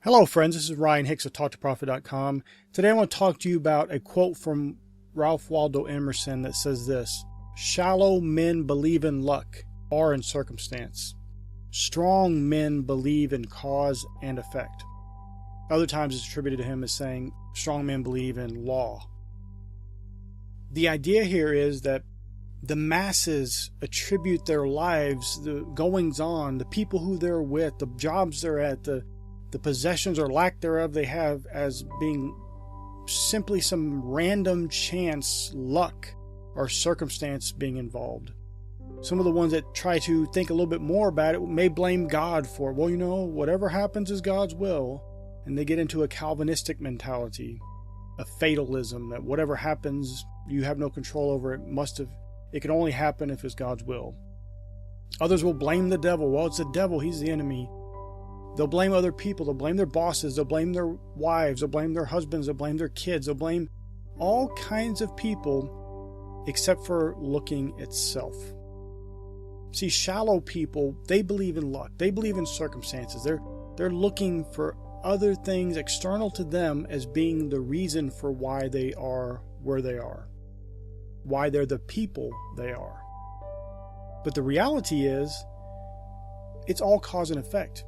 Hello friends, this is Ryan Hicks of TaughtToProfit.com. Today I want to talk to you about a quote from Ralph Waldo Emerson that says this: "Shallow men believe in luck or in circumstance. Strong men believe in cause and effect." Other times it's attributed to him as saying, strong men believe in law. The idea here is that the masses attribute their lives, the goings on, the people who they're with, the jobs they're at, the possessions or lack thereof they have, as being simply some random chance, luck, or circumstance being involved. Some of the ones that try to think a little bit more about it may blame God for it. Well, whatever happens is God's will. And they get into a Calvinistic mentality, a fatalism, that whatever happens, you have no control over it. It can only happen if it's God's will. Others will blame the devil. Well, it's the devil, he's the enemy. They'll blame other people. They'll blame their bosses. They'll blame their wives. They'll blame their husbands. They'll blame their kids. They'll blame all kinds of people except for looking at self. See, shallow people, they believe in luck. They believe in circumstances. They're looking for other things external to them as being the reason for why they are where they are, why they're the people they are. But the reality is, it's all cause and effect.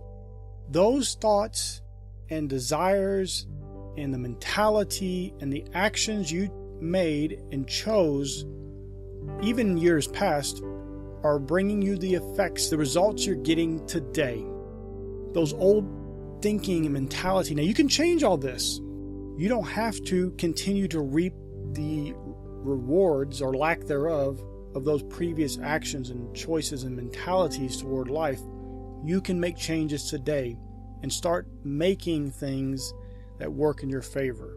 Those thoughts and desires and the mentality and the actions you made and chose, even in years past, are bringing you the effects, the results you're getting today. Those old thinking and mentality. Now, you can change all this. You don't have to continue to reap the rewards or lack thereof of those previous actions and choices and mentalities toward life. You can make changes today and start making things that work in your favor.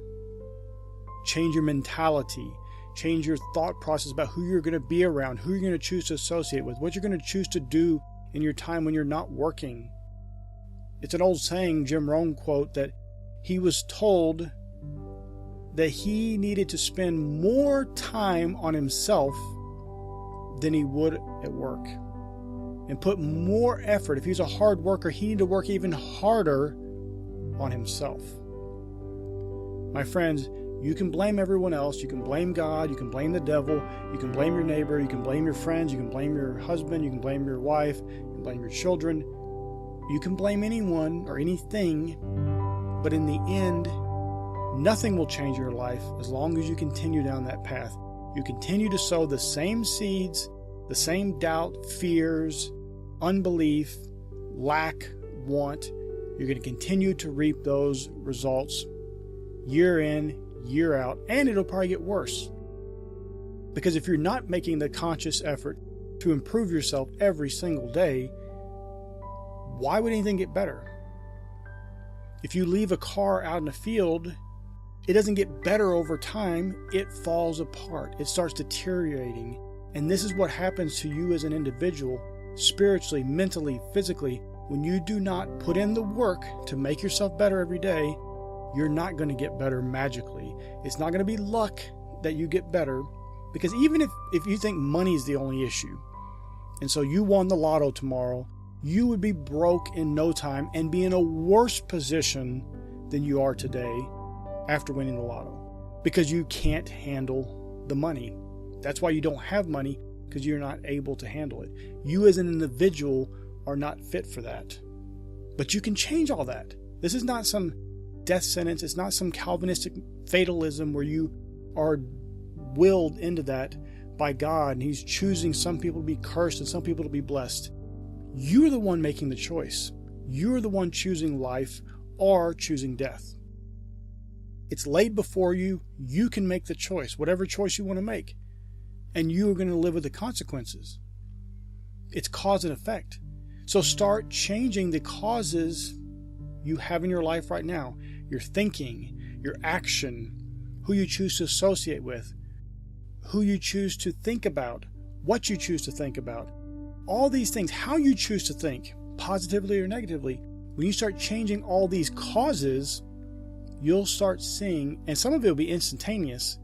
Change your mentality. Change your thought process about who you're going to be around, who you're going to choose to associate with, what you're going to choose to do in your time when you're not working. It's an old saying, Jim Rohn quote, that he was told that he needed to spend more time on himself than he would at work, and put more effort. If he's a hard worker, he needed to work even harder on himself. My friends, you can blame everyone else. You can blame God. You can blame the devil. You can blame your neighbor. You can blame your friends. You can blame your husband. You can blame your wife. You can blame your children. You can blame anyone or anything, but in the end, nothing will change your life as long as you continue down that path. You continue to sow the same seeds, the same doubt, fears, unbelief, lack, want. You're going to continue to reap those results year in, year out, and it'll probably get worse. Because if you're not making the conscious effort to improve yourself every single day, why would anything get better? If you leave a car out in the field, it doesn't get better over time. It falls apart. It starts deteriorating. And this is what happens to you as an individual, spiritually, mentally, physically. When you do not put in the work to make yourself better every day, you're not going to get better magically. It's not going to be luck that you get better, because even if you think money is the only issue, and so you won the lotto tomorrow, you would be broke in no time and be in a worse position than you are today after winning the lotto, because you can't handle the money. That's why you don't have money, because you're not able to handle it. You as an individual are not fit for that. But you can change all that. This is not some death sentence. It's not some Calvinistic fatalism where you are willed into that by God and He's choosing some people to be cursed and some people to be blessed. You're the one making the choice. You're the one choosing life or choosing death. It's laid before you. You can make the choice, whatever choice you want to make. And you are going to live with the consequences. It's cause and effect. So start changing the causes you have in your life right now. Your thinking, your action, who you choose to associate with, who you choose to think about, what you choose to think about. All these things, how you choose to think, positively or negatively. When you start changing all these causes, you'll start seeing, and some of it will be instantaneous,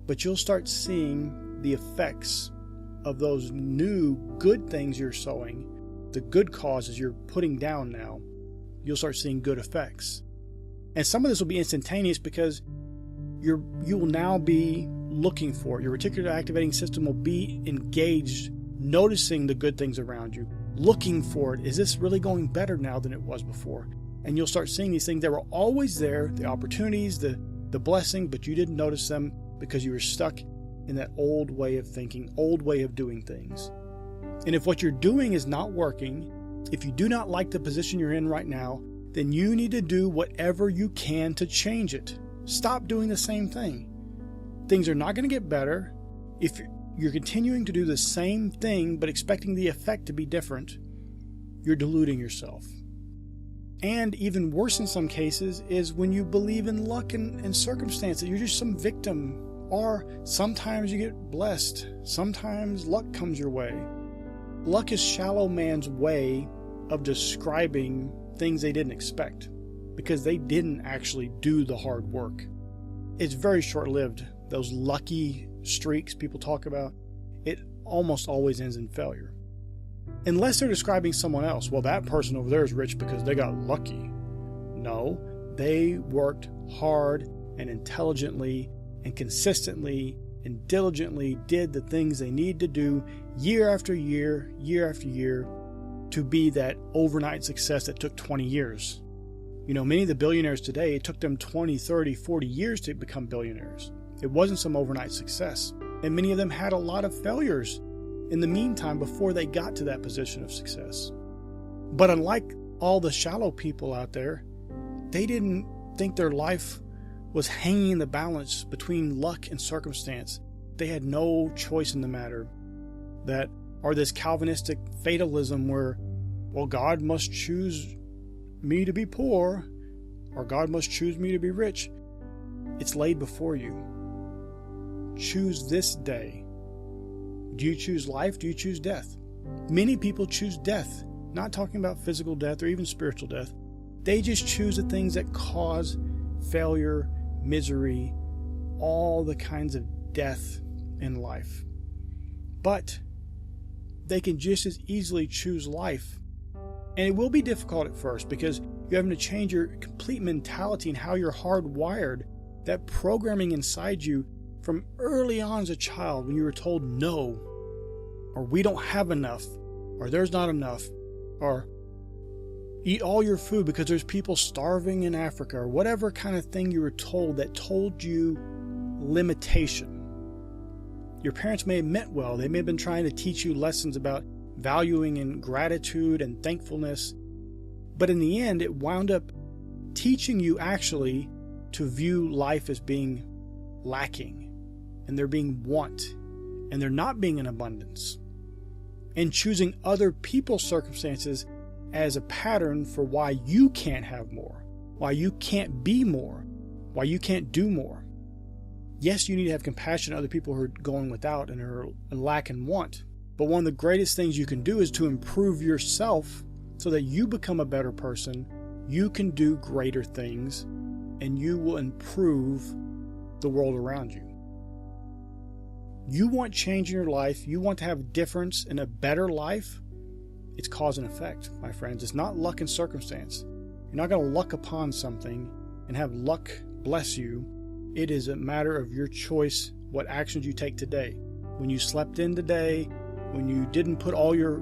but you'll start seeing the effects of those new good things you're sowing, the good causes you're putting down now, you'll start seeing good effects. And some of this will be instantaneous because you will now be looking for it. Your reticular activating system will be engaged, noticing the good things around you, looking for it. Is this really going better now than it was before? And you'll start seeing these things that were always there, the opportunities, the blessing, but you didn't notice them because you were stuck in that old way of thinking, old way of doing things. And if what you're doing is not working, if you do not like the position you're in right now, then you need to do whatever you can to change it. Stop doing the same thing. Things are not going to get better if you're continuing to do the same thing but expecting the effect to be different. You're deluding yourself. And even worse in some cases is when you believe in luck and circumstance, that you're just some victim. Or sometimes you get blessed. Sometimes luck comes your way. Luck is shallow man's way of describing things they didn't expect because they didn't actually do the hard work. It's very short-lived. Those lucky streaks people talk about, it almost always ends in failure. Unless they're describing someone else. Well, that person over there is rich because they got lucky. No, they worked hard and intelligently and consistently and diligently did the things they need to do year after year, year after year, to be that overnight success that took 20 years. You know, many of the billionaires today, it took them 20, 30, 40 years to become billionaires. It wasn't some overnight success. And many of them had a lot of failures in the meantime before they got to that position of success. But unlike all the shallow people out there, they didn't think their life was hanging in the balance between luck and circumstance. They had no choice in the matter. That, or this Calvinistic fatalism where, well, God must choose me to be poor, or God must choose me to be rich. It's laid before you. Choose this day. Do you choose life? Do you choose death? Many people choose death, not talking about physical death or even spiritual death. They just choose the things that cause failure, misery, all the kinds of death in life. But they can just as easily choose life. And it will be difficult at first because you're having to change your complete mentality and how you're hardwired. That programming inside you from early on as a child when you were told no, or we don't have enough, or there's not enough, or eat all your food because there's people starving in Africa, or whatever kind of thing you were told that told you limitation. Your parents may have meant well. They may have been trying to teach you lessons about valuing and gratitude and thankfulness. But in the end, it wound up teaching you actually to view life as being lacking, and there being want, and there not being an abundance, and choosing other people's circumstances as a pattern for why you can't have more, why you can't be more, why you can't do more. Yes, you need to have compassion on other people who are going without and are lack and want. But one of the greatest things you can do is to improve yourself so that you become a better person. You can do greater things, and you will improve the world around you. You want change in your life. You want to have a difference in a better life. It's cause and effect, my friends. It's not luck and circumstance. You're not going to luck upon something and have luck bless you. It is a matter of your choice, what actions you take today. When you slept in today, when you didn't put all your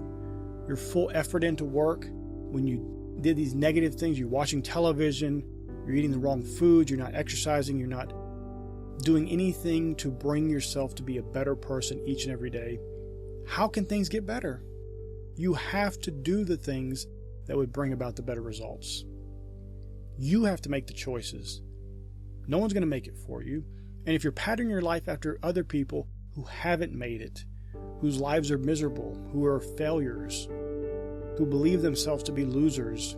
full effort into work, when you did these negative things, you're watching television, you're eating the wrong food, you're not exercising, you're not doing anything to bring yourself to be a better person each and every day, how can things get better? You have to do the things that would bring about the better results. You have to make the choices. No one's going to make it for you. And if you're patterning your life after other people who haven't made it, whose lives are miserable, who are failures, who believe themselves to be losers,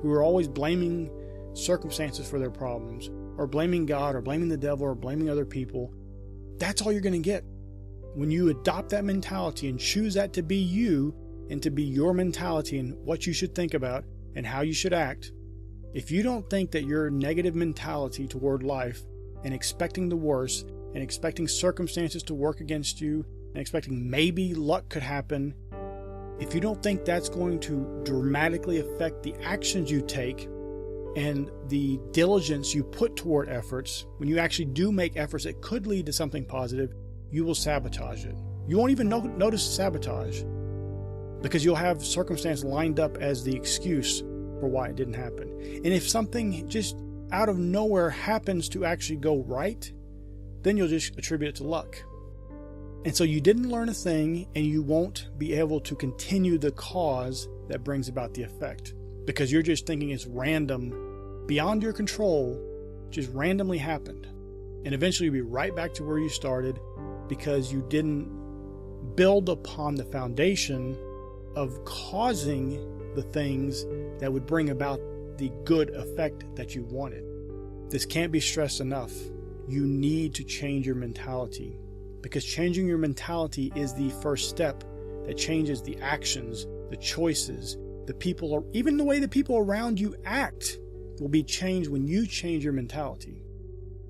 who are always blaming circumstances for their problems, or blaming God, or blaming the devil, or blaming other people, that's all you're going to get. When you adopt that mentality and choose that to be you and to be your mentality and what you should think about and how you should act, if you don't think that your negative mentality toward life and expecting the worst and expecting circumstances to work against you and expecting maybe luck could happen, if you don't think that's going to dramatically affect the actions you take and the diligence you put toward efforts, when you actually do make efforts that could lead to something positive, you will sabotage it. You won't even notice sabotage because you'll have circumstance lined up as the excuse for why it didn't happen. And if something just out of nowhere happens to actually go right, then you'll just attribute it to luck. And so you didn't learn a thing, and you won't be able to continue the cause that brings about the effect because you're just thinking it's random, beyond your control, just randomly happened. And eventually you'll be right back to where you started because you didn't build upon the foundation of causing the things that would bring about the good effect that you wanted. This can't be stressed enough. You need to change your mentality, because changing your mentality is the first step that changes the actions, the choices, the people, even the way the people around you act will be changed when you change your mentality.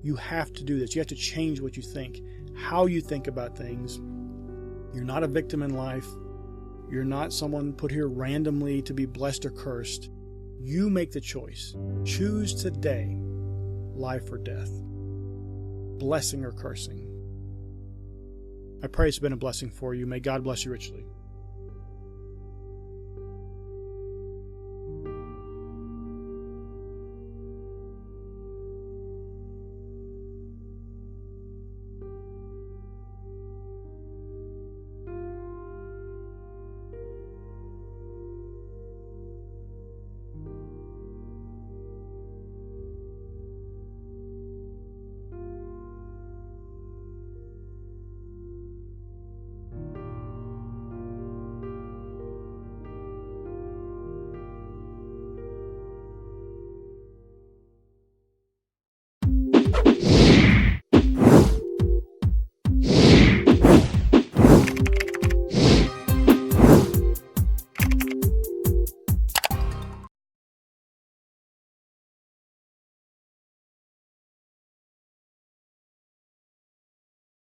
You have to do this. You have to change what you think, how you think about things. You're not a victim in life. You're not someone put here randomly to be blessed or cursed. You make the choice. Choose today, life or death, blessing or cursing. I pray it's been a blessing for you. May God bless you richly.